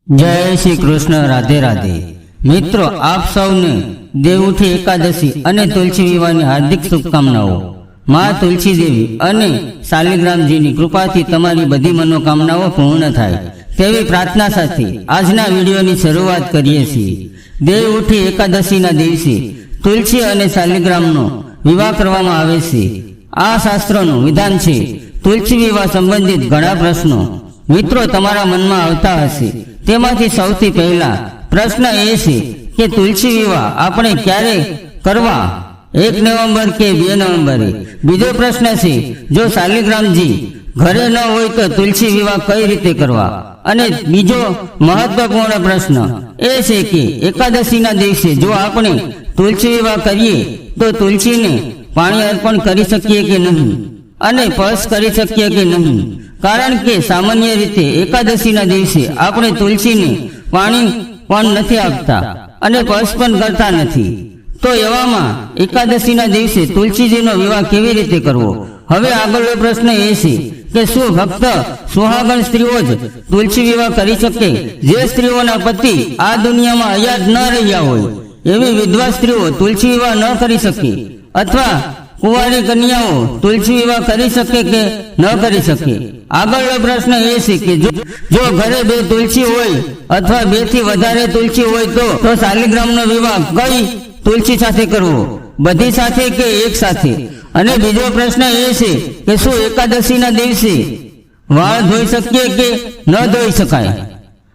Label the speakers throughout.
Speaker 1: जय श्री कृष्ण। राधे राधे। मित्रों, आप सौने देवउठी एकादशी अने तुलसी विवाहनी हार्दिक शुभकामनाओं। मां तुलसी देवी अने शालिग्रामजीनी कृपाथी तमारी बधी मनोकामनाओं पूर्ण थाय तेवी प्रार्थना साथे आजना विडियोनी शरूआत करीए छीए। देवउठी एकादशीना दिवसे तुलसी अने शालिग्रामनो विवाह करवामां आवे छे। आ शास्त्रનું વિધાન છે। तुलसी विवाह संबंधित घणा प्रश्नों मित्रों तमारा मन में आवता हशे। तेमांथी सौथी पहेला प्रश्न ए छे के तुलसी विवाह आपणे क्यारे करवा, 1 नवंबर के 2 नवंबरे। बीजो प्रश्न छे जो शालिग्रामजी घरे न होय तो तुलसी विवाह कई रीते करवा। अने बीजो महत्वपूर्ण प्रश्न ए छे के एकादशीना दिवसे जो आपणे तुलसी विवाह करीए तो तुलसी ने पाणी अर्पण करी सकीए के नहीं अने स्पर्श करी सकीए के नहीं। कारण के सामान्य रीते एकादशीना दिवसे आपणे तुलसीने पाणी पण नथी आपता अने स्पर्श पण करता नथी। तो एवामां एकादशीना दिवसे तुलसीजीनो विवाह केवी रीते करवो? हवे आगळनो प्रश्न ए छे के शुं फक्त सुहागण स्त्रीओ ज तुलसी विवाह करी शके? जे स्त्रीओना पति आ दुनियामां हयात न रह्या होय एवी विधवा स्त्रीओ तुलसी विवाह न करी शके? अथवा कुंवारी कन्याओ तुलसी विवाह करी सके के न करी सके? आगळनो प्रश्न ए छे के जो घरे 2 तुलसी होय अथवा 2 थी वधारे तुलसी होय तो शालिग्रामनो विवाह कई तुलसी साथे करवो? बधी साथे के एक साथे? अने बीजो प्रश्न ए छे के शुं एकादशीना दिवसे वाळ धोई सकीए के न धोई शकाय?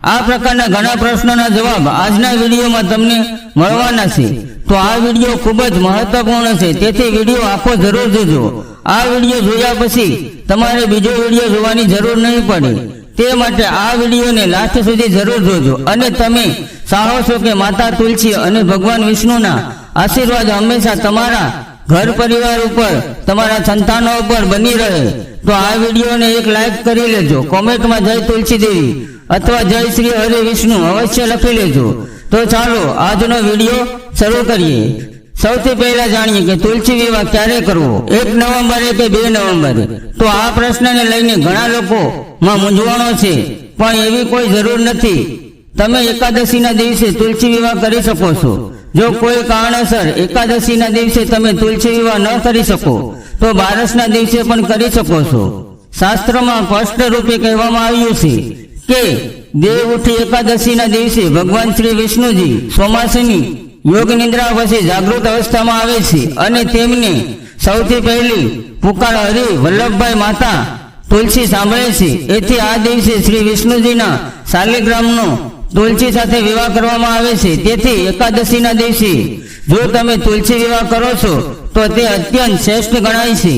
Speaker 1: आ प्रकारना घणा प्रश्नोना जवाब आजना विडियोमां तमने मळवाना छे। तो आ विडियो खूब ज महत्वपूर्ण है, तेथी विडियो आखो जरूर जोजो। आ विडियो जोया पछी तमारे बीजो विडियो जोवानी जरूर नहीं पड़े, ते माटे आ विडियो ने लास्ट सुधी जरूर जोजो। अने तमे चाहो छो के माता तुलसी अने भगवान विष्णुना आशीर्वाद हमेशा तमारा घर परिवार उपर, तमारा संतानों उपर बनी रहे तो आ विडियो ने एक लाइक करी लेजो। कॉमेंट में जय तुलसी देवी अथवा जय श्री हरे विष्णु अवश्य लखी लेजो। तो चालो आजनो विडियो शुरू करिए। सौथी पहला जानिए कि तुलसी विवाह क्यारे करवो, 1 नवंबरे के 2 नवंबरे? तो आ प्रश्न ने लईने घणा लोको में मूंझवणो छे, पण एवी कोई जरूर नथी। तमे एकादशीना दिवसे तुलसी विवाह करी शको छो। जो कोई कारणसर एकादशीना दिवसे तमे तुलसी विवाह न करी शको तो बारसना दिवसे पण करी शको छो। शास्त्रोमां स्पष्ट रूपे कहेवामां आव्युं छे के देवउठी एकादशीना दिवसे भगवान श्री विष्णुजी सोमासीनी योग निद्रा पछी जागृत अवस्थामां आवे छे अने तेमने सौथी पहेली पुकार हरि वल्लभभाई माता तुलसी सांभळे छे। एथी आ दिवसे श्री विष्णुजीना शालिग्रामनो तुलसी साथे विवाह करवामां आवे छे। तेथी एकादशीना दिवसे जो तमे तुलसी विवाह करो छो तो ते अत्यंत श्रेष्ठ गणाय छे।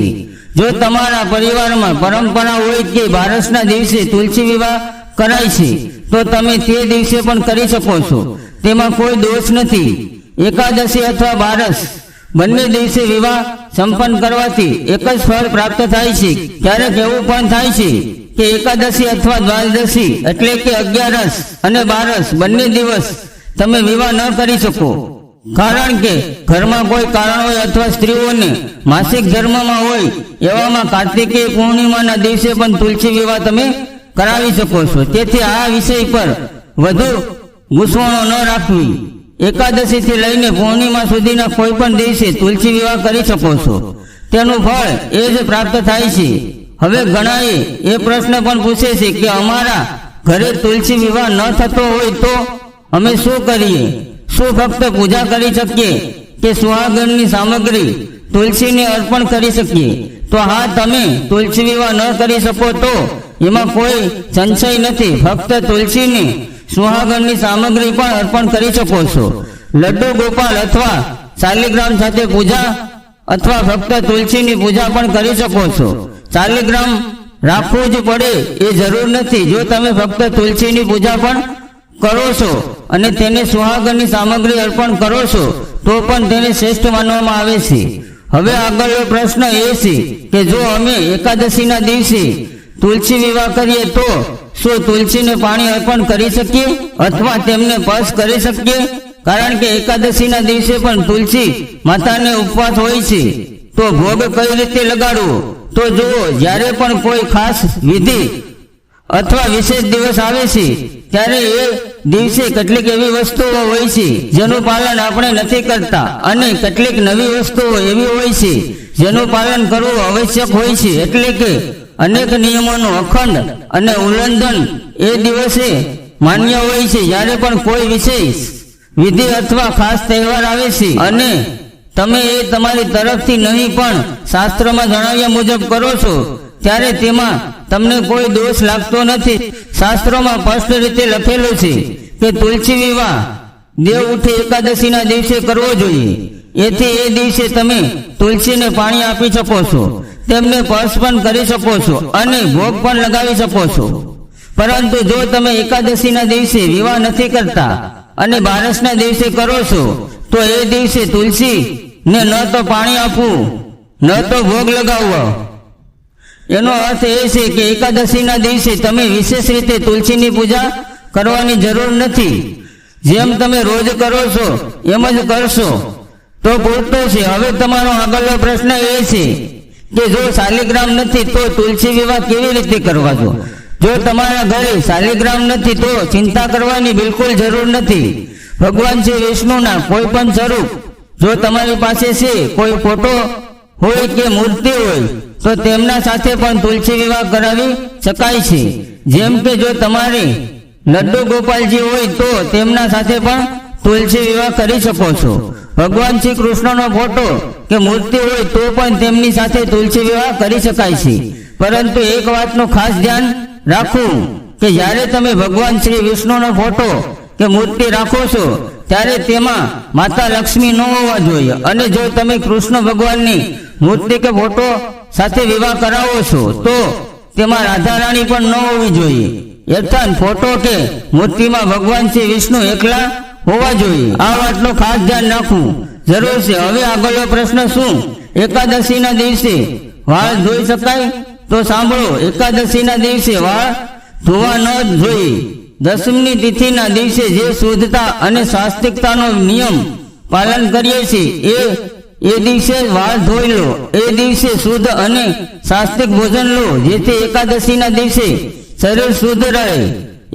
Speaker 1: जो तमारा परिवारमां परंपरा होय के बारसना दिवसे तुलसी विवाह कराय छे तो तमे ते दिवसे पण करी शको छो, तेमां कोई दोष नथी। एकादशी अथवा बारस बंने दिवसे विवाह संपन्न करवाथी एक ज फल प्राप्त थाय छे। क्यारेक एवुं पण थाय छे के एकादशी अथवा द्वादशी एटले के 11 अने 12 बंने दिवस तमे विवाह न करी शको। कारण के घरमां कोई कारण होय अथवा स्त्रीओने मासिक धर्ममां होय एवामां कार्तिकीय पूर्णिमाना दिवसे पण तुलसी विवाह तमे करावी शको छो। तेथी आ विषय पर वधु गुस्सवणो न राखवी। एकादशी थी लईने पूर्णिमा सुधीना कोई पण दिवसे तुलसी विवाह करी शको छो, तेनुं फळ ए ज प्राप्त थाय छे। हवे घणाए ए प्रश्न पण पूछे छे के अमारा घरे तुलसी विवाह न थतो होय तो अमे शुं करीए? शुं फक्त पूजा करी शकीए के सुहागणनी सामग्री तुलसी ने अर्पण करी शकीए? तो हाँ, तमे तुलसी विवाह न करी शको तो एमां कोई संशय नथी। फक्त तुलसी ने सुहागणनी सामग्री पण अर्पण करी शको छो। लड्डू गोपाल अथवा शालिग्राम साथे पूजा अथवा फक्त तुलसीनी पूजा पण करी शको छो। शालिग्राम राखवू ज पड़े ए जरूर नथी। जो तमे फक्त तुलसीनी पूजा पण करो छो अने तेने सुहागणनी सामग्री अर्पण करो छो तो पण तेने श्रेष्ठ मानवामां आवे छे। हवे आगळनो प्रश्न ए छे के जो अमे एकादशीना दिवसे तुलसी विवाह करीए तो शुं तुलसी ने पाणी अर्पण करी सकीए अथवा तेमने स्पर्श करी सकीए? कारण के एकादशीना दिवसे पण तुलसी माताने उपवास होय छे। तो भोग कई रीते लगाड़वो? तो जुओ, ज्यारे पण कोई खास विधि અથવા વિશેષ દિવસ આવે છે ત્યારે એ દિવસે કેટલીક એવી વસ્તુઓ હોય છે જેનું પાલન આપણે નથી કરતા અને કેટલીક નવી વસ્તુઓ એવી હોય છે જેનું પાલન કરવું આવશ્યક હોય છે, એટલે કે અનેક નિયમોનું અખંડ અને ઉલ્લંઘન એ દિવસે માન્ય હોય છે. જ્યારે પણ કોઈ વિશેષ વિધિ અથવા ખાસ તહેવાર આવે છે અને તમે એ તમારી તરફથી નહીં પણ શાસ્ત્રમાં જણાવ્યા મુજબ કરો છો ત્યારે તેમાં તમને કોઈ દોષ લાગતો નથી. શાસ્ત્રોમાં સ્પષ્ટ રીતે લખેલું છે કે તુલસી વિવાહ દેવ ઉઠી એકાદશીના દિવસે કરવો જોઈએ. એથી એ દિવસે તમે તુલસીને પાણી આપી શકો છો, તેમને સ્પર્શ પણ કરી શકો છો અને ભોગ પણ લગાવી શકો છો. પરંતુ જો તમે એકાદશીના દિવસે વિવાહ નથી કરતા અને બારસના દિવસે કરો છો તો એ દિવસે તુલસી ને ન તો પાણી આપવું ન તો ભોગ લગાવવો. એનો અર્થ એ છે કે એકાદશીના દિવસે તમે વિશેષ રીતે તુલસીની પૂજા કરવાની જરૂર નથી. જેમ તમે રોજ કરો છો એમ જ કરશો તો પૂરતું છે. હવે તમારો આગળનો પ્રશ્ન એ છે કે જો શાલિગ્રામ નથી તો તુલસી વિવાહ કેવી રીતે કરવા? જો તમારા ઘરે શાલિગ્રામ નથી તો ચિંતા કરવાની બિલકુલ જરૂર નથી. ભગવાન શ્રી વિષ્ણુના કોઈ પણ સ્વરૂપ જો તમારી પાસે છે, કોઈ ફોટો હોય કે મૂર્તિ હોય તો તેમના સાથે પણ તુલસી વિવાહ કરાવી શકાય છે. જેમ કે જો તમારે લડ્ડુ ગોપાલજી હોય તો તેમના સાથે પણ તુલસી વિવાહ કરી શકો છો. ભગવાન શ્રી કૃષ્ણનો ફોટો કે મૂર્તિ હોય તો પણ તેમની સાથે તુલસી વિવાહ કરી શકાય છે. પરંતુ એક વાતનું ખાસ ધ્યાન રાખવું કે જ્યારે તમે ભગવાન શ્રી વિષ્ણુનો ફોટો કે મૂર્તિ રાખો છો ત્યારે તેમાં માતા લક્ષ્મી ન હોવા જોઈએ. અને જો તમે કૃષ્ણ ભગવાનની મૂર્તિ કે ફોટો સાથે વિવાહ કરાવો છો તો તેમાં રાધા રાણી પણ ન હોવી જોઈએ. અર્થાત ફોટો કે મૂર્તિમાં ભગવાન શ્રી વિષ્ણુ એકલા હોવા જોઈએ. આ વાતનું ખાસ ધ્યાન રાખવું જરૂર છે. હવે આગળનો પ્રશ્ન, શું એકાદશીના દિવસે વાળ ધોઈ શકાય? તો સાંભળો, એકાદશીના દિવસે વાળ ધોવા ન જોઈએ. દસમની તિથિના દિવસે જે શુદ્ધતા અને સાત્વિકતાનો નિયમ પાલન કરીએ છીએ એ દિવસે વાળ ધોઈ લો. એ દિવસે શુદ્ધ અને સાત્વિક ભોજન લો જેથી એકાદશીના દિવસે શરીર શુદ્ધ રહે.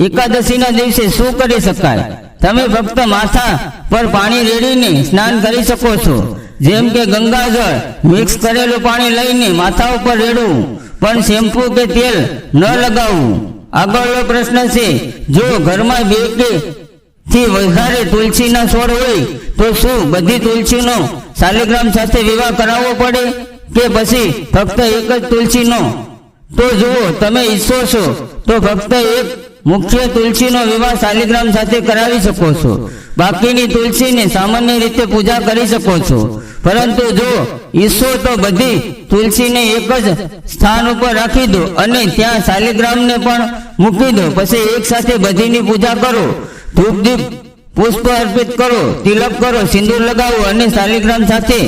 Speaker 1: એકાદશીના દિવસે શું કરી શકાય? તમે ફક્ત માથા પર પાણી રેડીને સ્નાન કરી શકો છો. જેમ કે ગંગાજળ મિક્સ કરેલું પાણી લઈને માથા ઉપર રેડવું, પણ શેમ્પૂ કે તેલ ન લગાવવું. આગળનો પ્રશ્ન છે, જો ઘરમાં 2 કે થી વધારે તુલસીના છોડ હોય તો શું બધી તુલસીનો શાલિગ્રામ સાથે વિવાહ કરાવવો પડે કે પછી ફક્ત એક જ તુલસીનો? તો જુઓ, તમે ઈચ્છો છો તો ફક્ત એક મુખ્ય તુલસીનો વિવાહ શાલિગ્રામ સાથે કરાવી શકો છો. બાકીની તુલસીને સામાન્ય રીતે પૂજા કરી શકો છો. પરંતુ જો ઈચ્છો તો બધી તુલસીને એક જ સ્થાન ઉપર રાખી દો અને ત્યાં શાલિગ્રામને પણ મૂકી દો. પછી એક સાથે બધીની પૂજા કરો, ધૂપ દીપ પુષ્પ અર્પિત કરો, તિલક કરો, સિંદૂર લગાવો અને શાલિગ્રામ સાથે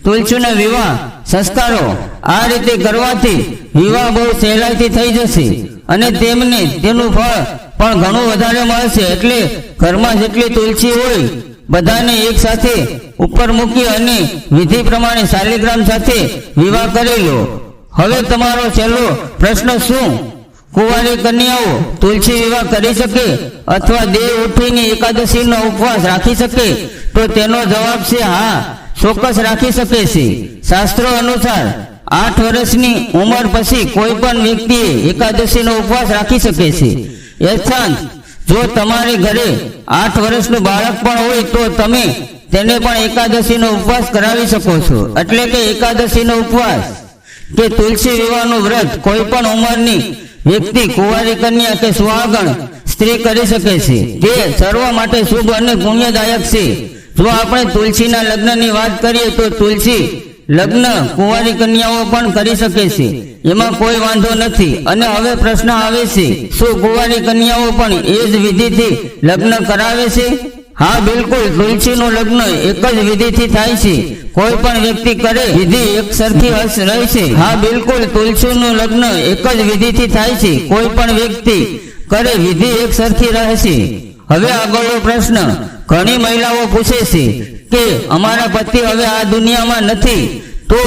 Speaker 1: તુલસીનો વિવાહ સંસ્કારો. આ રીતે કરવાથી વિવાહ બહુ સહેલાઈથી થઈ જશે અને તેમને તેનું ફળ પણ ઘણું વધારે મળશે. એટલે ઘરમાં જેટલી તુલસી હોય બધાને એક સાથે ઉપર મૂકી અને વિધિ પ્રમાણે શાલિગ્રામ સાથે વિવાહ કરી લો. હવે તમારો છેલ્લો પ્રશ્ન, શું કુંવારી કન્યાઓ તુલસી વિવાહ કરી શકે અથવા દેવ ઉઠીને એકાદશીનો ઉપવાસ રાખી શકે? તો તેનો જવાબ છે હા, ચોક્કસ રાખી શકે છે. શાસ્ત્રો અનુસાર 8 વર્ષની ઉંમર પછી કોઈ પણ વ્યક્તિએ એકાદશીનો ઉપવાસ રાખી શકે છે. અર્થાત જો તમારે ઘરે 8 વર્ષનું બાળક પણ હોય તો તમે તેને પણ એકાદશીનો ઉપવાસ કરાવી શકો છો. એટલે કે એકાદશીનો ઉપવાસ કે તુલસી વિવાહનું વ્રત કોઈ પણ ઉંમરની વ્યક્તિ, કુંવારી કન્યા કે સુહાગણ સ્ત્રી કરી શકે છે. તે સર્વ માટે શુભ અને પુણ્યદાયક છે. જો આપણે તુલસીના લગ્નની વાત કરીએ તો તુલસી લગ્ન કુંવારી કન્યાઓ પણ કરી શકે છે, એમાં કોઈ વાંધો નથી. અને હવે પ્રશ્ન આવે છે, શું કુંવારી કન્યાઓ પણ એ જ વિધિથી લગ્ન કરાવે છે? હા, બિલકુલ. તુલસીનું લગ્ન એક જ વિધિથી થાય છે. કોઈ પણ વ્યક્તિ કરે વિધિ એક સરખી રહેશે. હા, બિલકુલ. તુલસીનું લગ્ન એક જ વિધિથી થાય છે. કોઈ પણ વ્યક્તિ કરે વિધિ એક સરખી રહેશે. હવે આગળનો પ્રશ્ન, ઘણી મહિલાઓ પૂછે છે કે અમારા પતિ હવે આ દુનિયામાં નથી તો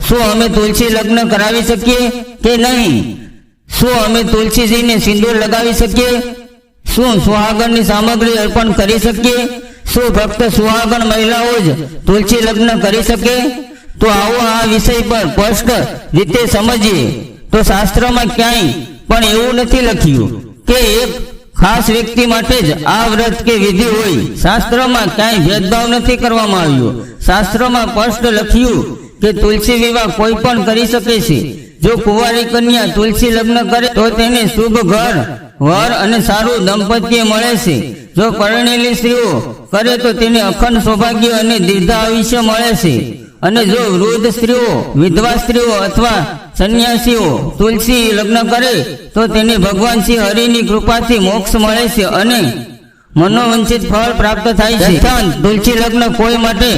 Speaker 1: શું અમે તુલસી લગ્ન કરાવી શકીએ કે નહીં? શું અમે તુલસીજીને સિંદૂર લગાવી શકીએ? શું સુહાગણની સામગ્રી અર્પણ કરી શકીએ? શું ફક્ત સુહાગણ મહિલાઓ જ તુલસી લગ્ન કરી શકે? તો આવો આ વિષય પર સ્પષ્ટ રીતે સમજીએ. તો શાસ્ત્રમાં ક્યાંય પણ એવું નથી લખ્યું કે એક ખાસ વ્યક્તિ માટે જ આ વ્રત કે વિધિ હોય. શાસ્ત્રમાં ક્યાંય ભેદભાવ નથી કરવામાં આવ્યો. શાસ્ત્રમાં સ્પષ્ટ લખ્યું કે તુલસી વિવાહ કોઈ પણ કરી શકે છે. જો કુંવારી કન્યા તુલસી લગ્ન કરે તો તેને શુભ ઘર, વર અને સારું દંપત્ય મળે છે. જો પરણેલી સ્ત્રીઓ કરે તો તેને અખંડ સૌભાગ્ય અને દીર્ઘાયુષ્ય મળે છે. અને જો વૃદ્ધ સ્ત્રીઓ, વિધવા સ્ત્રીઓ અથવા સંન્યાસીઓ તુલસી લગ્ન કરે તો તેને ભગવાન શ્રી હરિની કૃપાથી મોક્ષ મળે છે અને મનોવંચિત ફળ પ્રાપ્ત થાય છે. તુલસી લગ્ન કોઈ માટે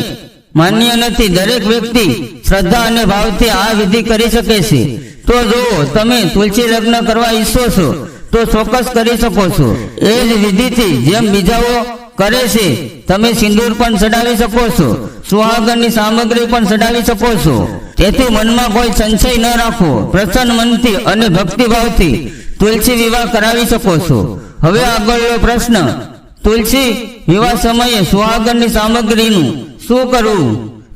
Speaker 1: માન્ય નથી. દરેક વ્યક્તિ શ્રદ્ધા અને ભાવથી આ વિધિ કરી શકે છે. તો જો તમે તુલસી લગ્ન કરવા ઈચ્છો છો તો ચોક્કસ કરી શકો છો. એ જ વિધિથી જેમ બીજાઓ કરે છે તમે સિંદૂર પણ ચડાવી શકો છો, સુહાગણની સામગ્રી પણ ચડાવી શકો છો. તેથી મનમાં કોઈ સંશય ન રાખો. પ્રસન્ન મનથી અને ભક્તિભાવથી તુલસી વિવાહ કરાવી શકો છો. હવે આગળનો પ્રશ્ન, તુલસી વિવાહ સમયે સુહાગણની સામગ્રીનું શું કરવું?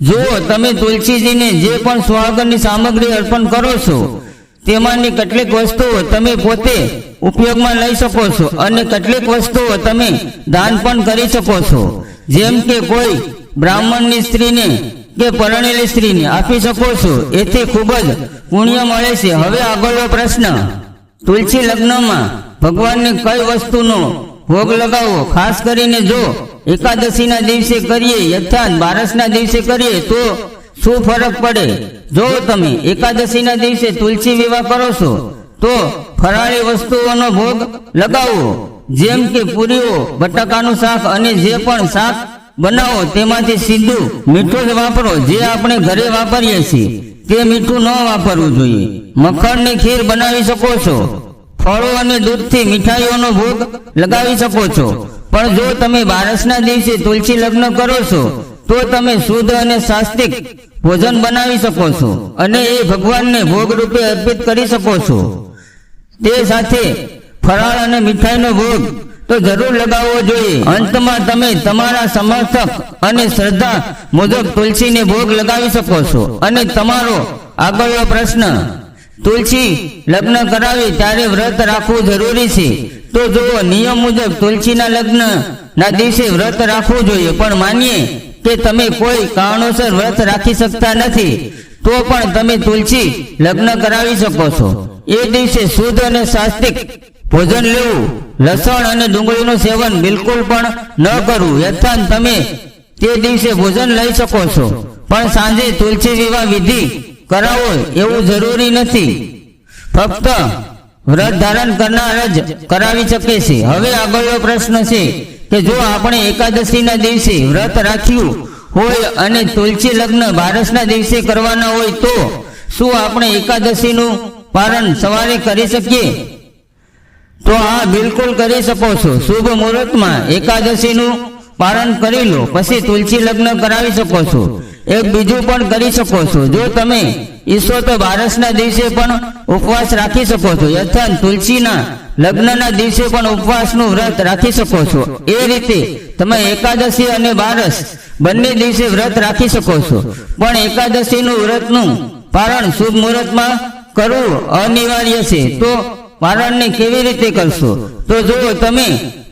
Speaker 1: જુઓ, તમે તુલસીજીને જે પણ સુહાગણની સામગ્રી અર્પણ કરો છો તેમાંની કેટલીક વસ્તુઓ તમે પોતે ઉપયોગમાં લઈ શકો છો અને કેટલીક વસ્તુઓ તમે દાન પણ કરી શકો છો. જેમ કે કોઈ બ્રાહ્મણની સ્ત્રીને કે પરણેલી સ્ત્રીને આપી શકો છો. એથી ખૂબ જ પુણ્ય મળે છે. હવે આગળનો પ્રશ્ન, તુલસી લગ્નમાં ભગવાનને કઈ વસ્તુનો ભોગ લગાવો? ખાસ કરીને જો એકાદશીના દિવસે કરીએ યથાત બારસના દિવસે કરીએ તો શું ફરક પડે? જો તમે એકાદશીના દિવસે તુલસી વિવાહ કરો છો તો ફરાળી વસ્તુઓનો ભોગ લગાવો. જેમ કે પૂરીઓ, બટાકાનું શાક અને જે પણ શાક બનાવો તેમાંથી સીધું મીઠું જ વાપરો. જે આપણે ઘરે વાપરીએ છીએ તે મીઠું ન વાપરવું જોઈએ. મખણની ખીર બનાવી શકો છો. ફળો અને દૂધથી મીઠાઈઓનો ભોગ લગાવી શકો છો. પણ જો તમે બારસના દિવસે તુલસી લગ્ન કરો છો તો તમે શુદ્ધ અને સાત્વિક ભોજન બનાવી શકો છો અને એ ભગવાનને ભોગ રૂપે અર્પિત કરી શકો છો. તે સાથે ફરાળ અને મીઠાઈનો ભોગ તો જરૂર લગાવવો જોઈએ. અંતમાં તમે તમારા સમર્થક અને શ્રદ્ધા મુજબ તુલસીને ભોગ લગાવી શકો છો. અને તમારો આગળનો પ્રશ્ન, તુલસી લગ્ન કરાવી ત્યારે વ્રત રાખવું જરૂરી છે? તો જુઓ, નિયમ મુજબ તુલસીના લગ્ન ના દિવસે વ્રત રાખવું જોઈએ. પણ માનીએ કે તમે કોઈ કારણોસર વ્રત રાખી શકતા નથી તો પણ તમે તુલસી લગ્ન કરાવી શકો છો. એ દિવસે શુદ્ધ અને સાત્વિક ભોજન લેવું, લસણ અને ડુંગળીનું સેવન બિલકુલ પણ ન કરવું. યથાત તમે તે દિવસે ભોજન લઈ શકો છો, પણ સાંજે તુલસી વિવાહ વિધિ કરાવો એવું જરૂરી નથી. ફક્ત વ્રત ધારણ કરનાર જ કરાવી શકે છે. હવે આગળનો પ્રશ્ન છે કે જો આપણે એકાદશીના દિવસે વ્રત રાખ્યું હોય અને તુલસી લગ્ન બારસના દિવસે કરવાના હોય તો શું આપણે એકાદશીનું પારણ સવારે કરી શકીએ? તો હા, બિલકુલ કરી શકો છો. શુભ મુહૂર્તમાં એકાદશીનું પારણ કરી લો, પછી તુલસી લગ્ન કરાવી શકો છો. એક બીજું પણ કરી શકો છો. જો તમે ઈચ્છો તો બારસના દિવસે પણ ઉપવાસ રાખી શકો છો. યથાત તુલસીના લગ્નના દિવસે પણ ઉપવાસનું વ્રત રાખી શકો છો. એ રીતે તમે એકાદશી અને બારસ બંને દિવસે વ્રત રાખી શકો છો. પણ એકાદશીનું વ્રતનું પારણ શુભ મુહૂર્તમાં કરવું અનિવાર્ય છે. તો પારણને કેવી રીતે કરશો? તો જો તમે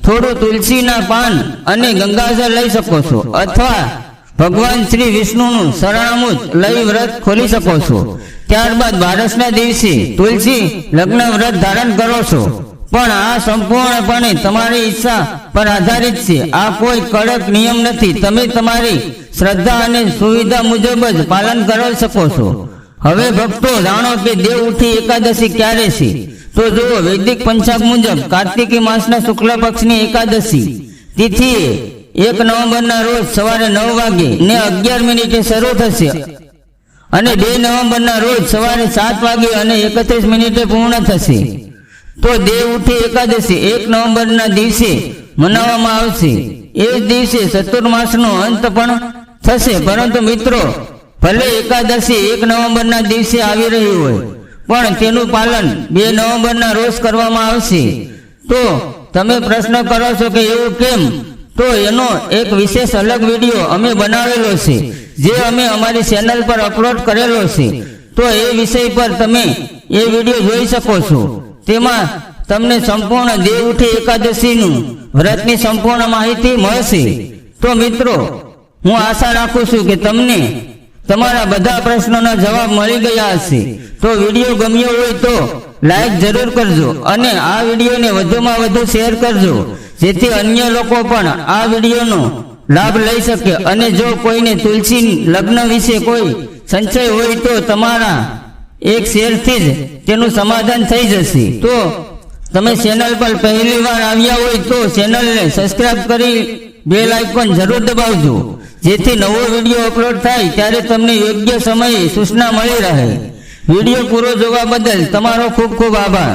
Speaker 1: થોડું તુલસીના પાન અને ગંગાજળ લઈ શકો છો અથવા ભગવાન શ્રી વિષ્ણુનું શરણામૃત લઈ વ્રત ખોલી શકો છો. ત્યારબાદ બારસના દિવસે તુલસી લગ્ન વ્રત ધારણ કરો છો. પણ આ સંપૂર્ણપણે તમારી ઈચ્છા પર આધારિત છે. આ કોઈ કડક નિયમ નથી. તમે તમારી શ્રદ્ધા અને સુવિધા મુજબ જ પાલન કરી શકો છો. હવે ભક્તો, જાણો કે દેવ ઉઠી એકાદશી ક્યારે છે? તો જુઓ, વૈદિક પંચાંગ મુજબ કાર્તિકી માસના શુક્લ પક્ષની એકાદશી તિથિએ 1 નવેમ્બરના રોજ સવારે 9 વાગે ને 11 મિનિટે શરૂ થશે અને 2 નવેમ્બરના રોજ સવારે 7 વાગે અને 31 મિનિટે પૂર્ણ થશે. તો દેવ ઉઠી એકાદશી 1 નવેમ્બરના દિવસે મનાવવામાં આવશે. એ જ દિવસે ચતુર્માસનો અંત પણ થશે. પરંતુ મિત્રો, ભલે એકાદશી 1 નવેમ્બરના દિવસે આવી રહી હોય, પણ તેનું પાલન 2 નવેમ્બરના રોજ કરવામાં આવશે. તો તમે પ્રશ્ન કરો છો કે એવું કેમ? તો એનો એક વિશેષ અલગ વિડીયો અમે બનાવેલો છે, જે અમે અમારી ચેનલ પર અપલોડ કરેલો છે. તો એ વિષય પર તમે એ વિડીયો જોઈ શકો છો. તેમાં તમને સંપૂર્ણ દેવઉઠી એકાદશીનું વ્રતની સંપૂર્ણ માહિતી મળશે. તો મિત્રો, હું આશા રાખું છું કે તમને તમારા બધા પ્રશ્નોના જવાબ મળી ગયા હશે. તો વિડીયો ગમ્યો હોય તો લાઈક જરૂર કરજો અને આ વિડીયોને વધુમાં વધુ શેર કરજો, જેથી અન્ય લોકો પણ આ વિડીયોનો લાભ લઈ શકે. અને જો કોઈને તુલસી લગ્ન વિશે કોઈ સંશય હોય તો તમારા એક શેરથી જ તેનું સમાધાન થઈ જશે. તો તમે ચેનલ પર પહેલી વાર આવ્યા હોય તો ચેનલને સબસ્ક્રાઇબ કરી બેલ આઇકોન જરૂર દબાવજો, જેથી નવો વિડીયો અપલોડ થાય ત્યારે તમને યોગ્ય સમયે સૂચના મળી રહે. વિડીયો પૂરો જોવા બદલ તમારો ખૂબ ખૂબ આભાર.